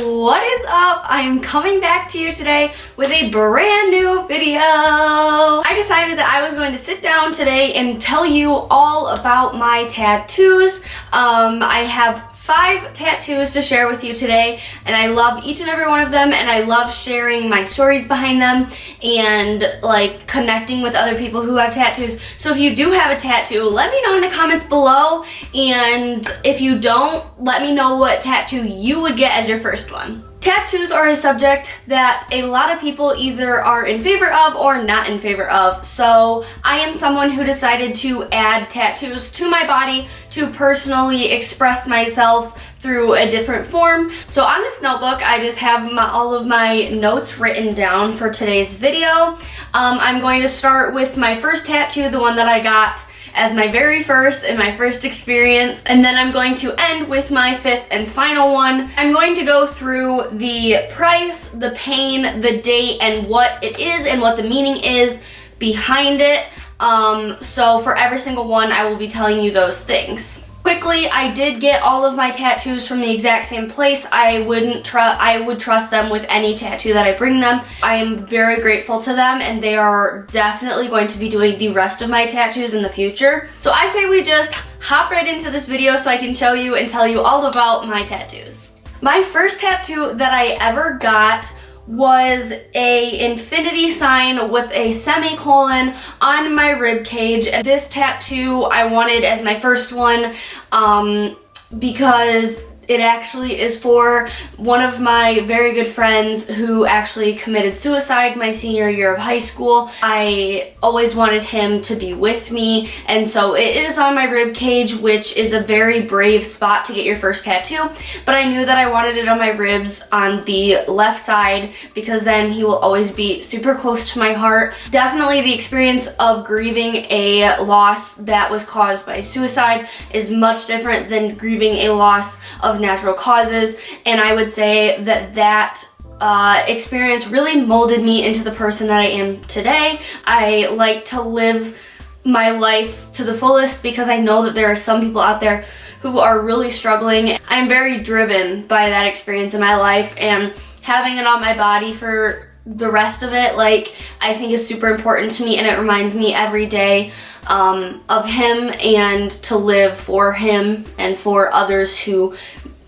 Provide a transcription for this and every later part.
What is up? I am coming back to you today with a brand new video. I decided that I was going to sit down today and tell you all about my tattoos. I have 5 tattoos to share with you today, and I love each and every one of them, and I love sharing my stories behind them and like connecting with other people who have tattoos. So if you do have a tattoo, let me know in the comments below, and if you don't, let me know what tattoo you would get as your first one. Tattoos are a subject that a lot of people either are in favor of or not in favor of. So I am someone who decided to add tattoos to my body to personally express myself through a different form. So on this notebook, I just have all of my notes written down for today's video. I'm going to start with my first tattoo, the one that I got as my very first and my first experience, and then I'm going to end with my 5th and final one. I'm going to go through the price, the pain, the date, and what it is and what the meaning is behind it. So for every single one, I will be telling you those things. Quickly, I did get all of my tattoos from the exact same place. I would trust them with any tattoo that I bring them. I am very grateful to them, and they are definitely going to be doing the rest of my tattoos in the future. So I say we just hop right into this video so I can show you and tell you all about my tattoos. My first tattoo that I ever got was a infinity sign with a semicolon on my rib cage. And this tattoo I wanted as my first one because it actually is for one of my very good friends who actually committed suicide my senior year of high school. I always wanted him to be with me, and so it is on my rib cage, which is a very brave spot to get your first tattoo, but I knew that I wanted it on my ribs on the left side because then he will always be super close to my heart. Definitely the experience of grieving a loss that was caused by suicide is much different than grieving a loss of natural causes, and I would say that experience really molded me into the person that I am today. I like to live my life to the fullest because I know that there are some people out there who are really struggling. I'm very driven by that experience in my life, and having it on my body for the rest of it, like, I think is super important to me, and it reminds me every day of him and to live for him and for others who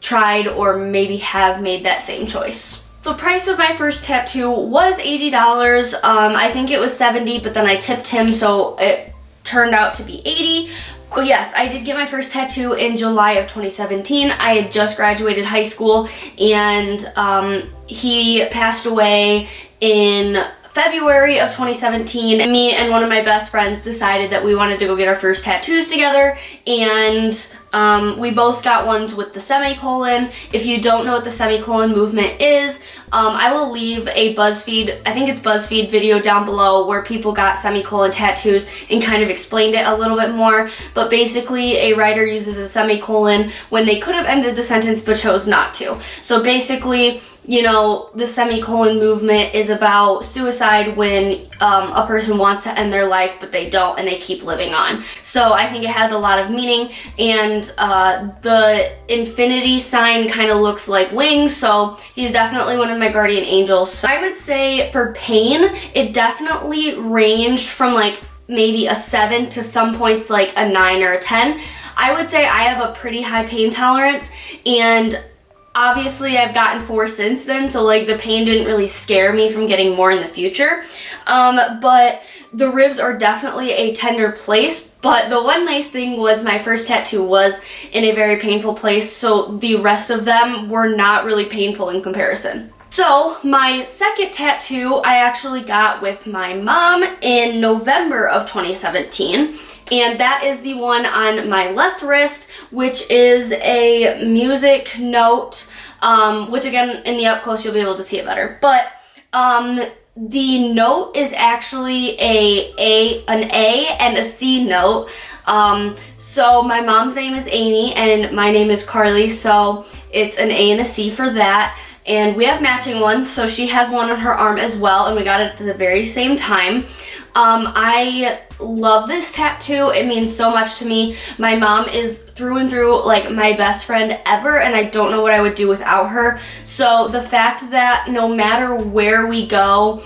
tried or maybe have made that same choice. The price of my first tattoo was $80. I think it was $70, but then I tipped him, so it turned out to be $80. Well, yes, I did get my first tattoo in July of 2017. I had just graduated high school, and he passed away in February of 2017. Me and one of my best friends decided that we wanted to go get our first tattoos together, and we both got ones with the semicolon. If you don't know what the semicolon movement is, I will leave a BuzzFeed, I think it's BuzzFeed video down below where people got semicolon tattoos and kind of explained it a little bit more. But basically, a writer uses a semicolon when they could have ended the sentence but chose not to. So basically, you know, the semicolon movement is about suicide when a person wants to end their life but they don't and they keep living on. So I think it has a lot of meaning, and the infinity sign kind of looks like wings, so he's definitely one of my guardian angels. So I would say for pain, it definitely ranged from like maybe a 7 to some points like a 9 or a 10. I would say I have a pretty high pain tolerance, and obviously I've gotten 4 since then, so like the pain didn't really scare me from getting more in the future. But the ribs are definitely a tender place, but the one nice thing was my first tattoo was in a very painful place, so the rest of them were not really painful in comparison. So my second tattoo I actually got with my mom in November of 2017. And that is the one on my left wrist, which is a music note, which again, in the up close, you'll be able to see it better. But the note is actually an A and a C note. So my mom's name is Amy and my name is Carly, so it's an A and a C for that. And we have matching ones, so she has one on her arm as well, and we got it at the very same time. I love this tattoo. It means so much to me. My mom is through and through like my best friend ever, and I don't know what I would do without her. So the fact that no matter where we go,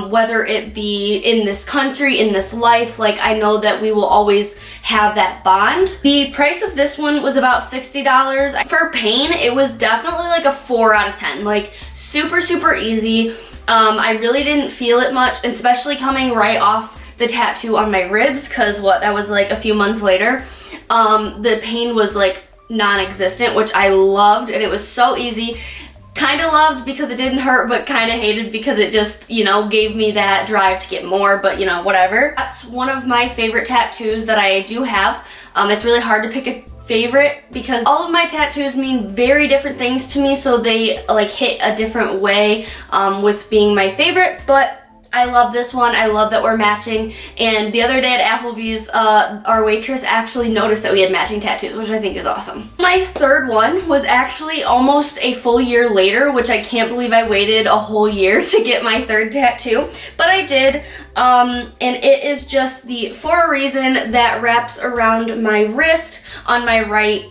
whether it be in this country, in this life, like I know that we will always have that bond. The price of this one was about $60. For pain, it was definitely like a 4 out of 10. Like super, super easy. I really didn't feel it much, especially coming right off the tattoo on my ribs, because that was like a few months later. The pain was like non-existent, which I loved, and it was so easy. Kind of loved because it didn't hurt, but kind of hated because it just, gave me that drive to get more, but whatever. That's one of my favorite tattoos that I do have. It's really hard to pick a favorite because all of my tattoos mean very different things to me, so they like hit a different way with being my favorite, but I love this one. I love that we're matching. And the other day at Applebee's, our waitress actually noticed that we had matching tattoos, which I think is awesome. My third one was actually almost a full year later, which I can't believe I waited a whole year to get my third tattoo, but I did. And it is just the For a Reason that wraps around my wrist on my right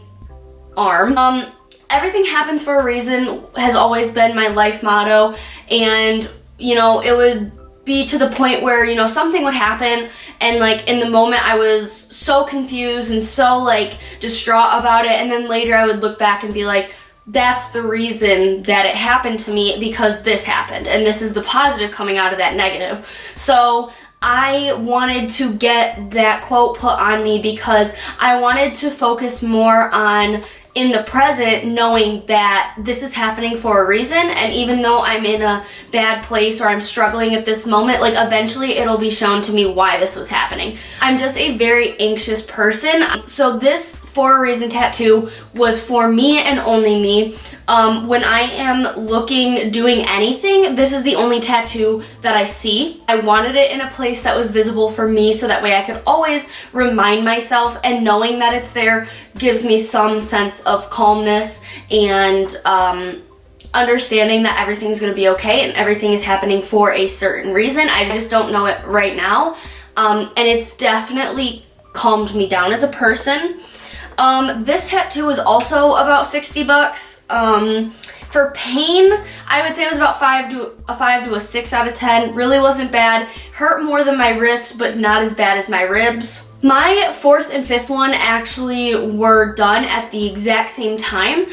arm. Everything happens for a reason has always been my life motto, and it would be to the point where, something would happen and like in the moment I was so confused and so like distraught about it, and then later I would look back and be like, that's the reason that it happened to me, because this happened, and this is the positive coming out of that negative. So I wanted to get that quote put on me because I wanted to focus more on in the present, knowing that this is happening for a reason, and even though I'm in a bad place or I'm struggling at this moment, like eventually it'll be shown to me why this was happening. I'm just a very anxious person, so this For a Reason tattoo was for me and only me. When I am doing anything, this is the only tattoo that I see. I wanted it in a place that was visible for me, so that way I could always remind myself, and knowing that it's there gives me some sense of calmness and understanding that everything's gonna be okay and everything is happening for a certain reason. I just don't know it right now. And it's definitely calmed me down as a person. This tattoo is also about $60. For pain, I would say it was about 5 to a 6 out of 10. Really wasn't bad. Hurt more than my wrist, but not as bad as my ribs. My fourth and fifth one actually were done at the exact same time.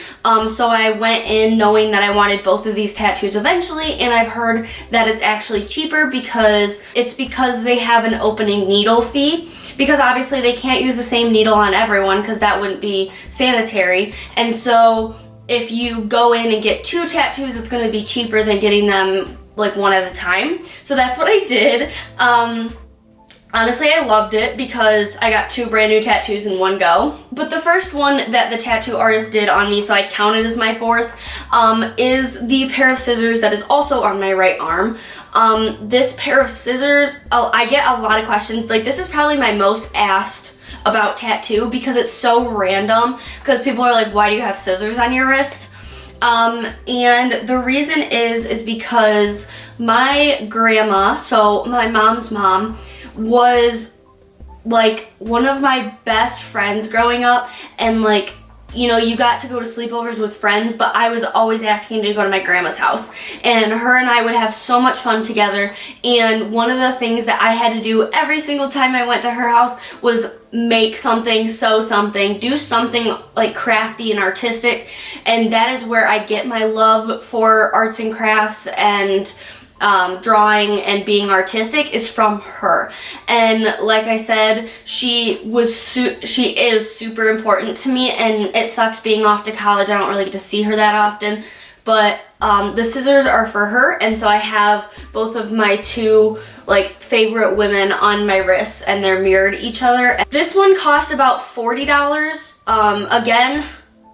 So I went in knowing that I wanted both of these tattoos eventually, and I've heard that it's actually cheaper because they have an opening needle fee. Because obviously they can't use the same needle on everyone because that wouldn't be sanitary. And so if you go in and get 2 tattoos, it's going to be cheaper than getting them like one at a time. So that's what I did. Honestly, I loved it because I got 2 brand new tattoos in one go. But the first one that the tattoo artist did on me, so I count it as my fourth, is the pair of scissors that is also on my right arm. This pair of scissors, I get a lot of questions. Like, this is probably my most asked about tattoo because it's so random, because people are like, why do you have scissors on your wrists? And the reason is because my grandma, so my mom's mom, was like one of my best friends growing up, and like, you got to go to sleepovers with friends, but I was always asking to go to my grandma's house, and her and I would have so much fun together. And one of the things that I had to do every single time I went to her house was make something, sew something, do something like crafty and artistic, and that is where I get my love for arts and crafts and drawing and being artistic is from her. And like I said, she is super important to me, and it sucks being off to college. I don't really get to see her that often, but the scissors are for her, and so I have both of my 2 like favorite women on my wrists, and they're mirrored each other. This one cost about $40. Again,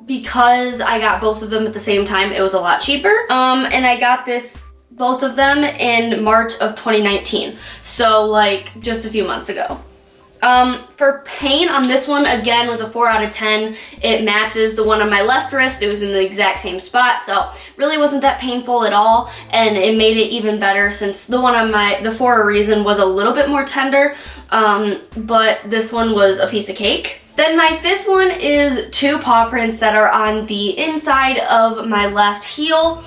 because I got both of them at the same time, it was a lot cheaper. And I got both of them in March of 2019, so like just a few months ago. For pain on this one, again, was a 4 out of 10. It matches the one on my left wrist. It was in the exact same spot, so really wasn't that painful at all, and it made it even better since the one on the For a Reason was a little bit more tender, but this one was a piece of cake. Then my fifth one is 2 paw prints that are on the inside of my left heel.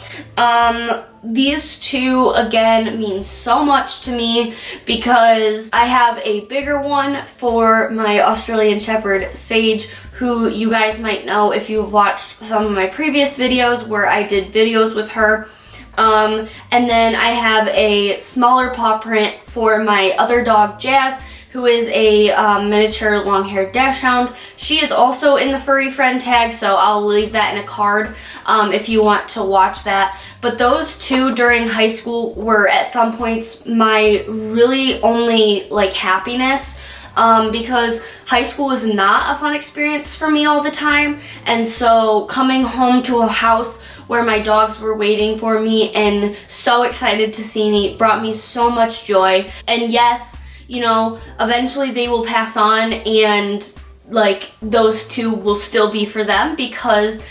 These 2, again, mean so much to me because I have a bigger one for my Australian Shepherd, Sage, who you guys might know if you've watched some of my previous videos where I did videos with her. And then I have a smaller paw print for my other dog, Jazz, who is a miniature long-haired dachshund. She is also in the furry friend tag, so I'll leave that in a card if you want to watch that. But those 2 during high school were at some points my really only like happiness, because high school was not a fun experience for me all the time, and so coming home to a house where my dogs were waiting for me and so excited to see me brought me so much joy. And yes, you know, eventually they will pass on, and like those 2 will still be for them because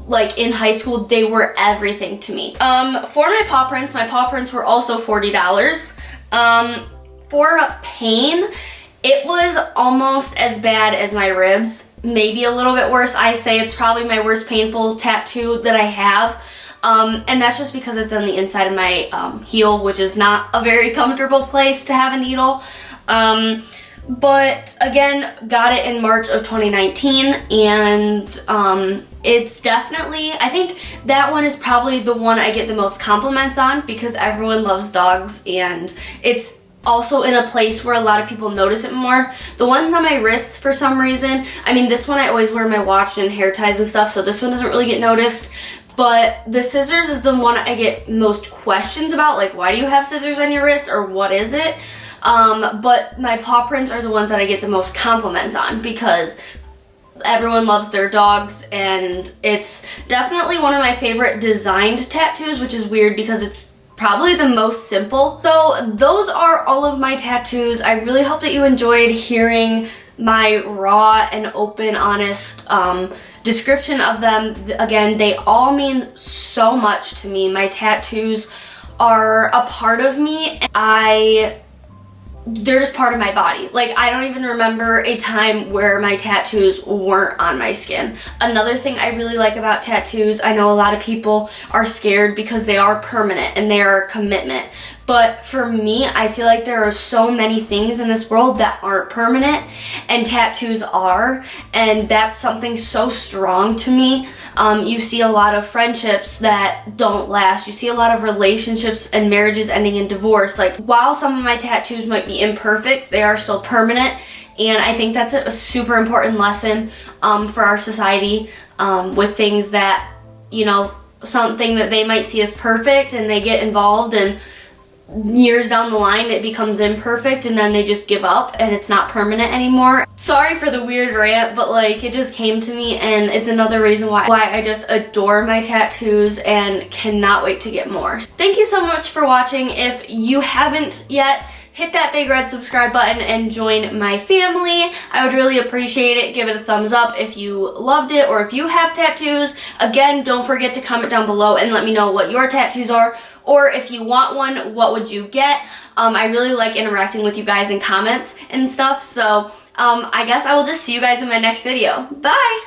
like in high school they were everything to me. For my paw prints were also $40. For pain, it was almost as bad as my ribs, maybe a little bit worse. I say it's probably my worst painful tattoo that I have. And that's just because it's on the inside of my heel, which is not a very comfortable place to have a needle. But again, got it in March of 2019, and it's definitely, I think that one is probably the one I get the most compliments on because everyone loves dogs, and it's also in a place where a lot of people notice it more. The ones on my wrists, for some reason, I mean, this one I always wear my watch and hair ties and stuff, so this one doesn't really get noticed. But the scissors is the one I get most questions about, like, why do you have scissors on your wrist, or what is it? But my paw prints are the ones that I get the most compliments on because everyone loves their dogs, and it's definitely one of my favorite designed tattoos, which is weird because it's probably the most simple. So those are all of my tattoos. I really hope that you enjoyed hearing my raw and open, honest description of them. Again, they all mean so much to me. My tattoos are a part of me. They're just part of my body. Like, I don't even remember a time where my tattoos weren't on my skin. Another thing I really like about tattoos, I know a lot of people are scared because they are permanent and they are a commitment. But for me, I feel like there are so many things in this world that aren't permanent, and tattoos are, and that's something so strong to me. You see a lot of friendships that don't last. You see a lot of relationships and marriages ending in divorce. Like, while some of my tattoos might be imperfect, they are still permanent, and I think that's a super important lesson for our society, with things that, you know, something that they might see as perfect and they get involved, and years down the line it becomes imperfect, and then they just give up and it's not permanent anymore. Sorry for the weird rant, but like, it just came to me, and it's another reason why I just adore my tattoos and cannot wait to get more. Thank you so much for watching. If you haven't yet, hit that big red subscribe button and join my family. I would really appreciate it. Give it a thumbs up if you loved it, or if you have tattoos. Again, don't forget to comment down below and let me know what your tattoos are, or if you want one, what would you get? I really like interacting with you guys in comments and stuff, so I guess I will just see you guys in my next video. Bye!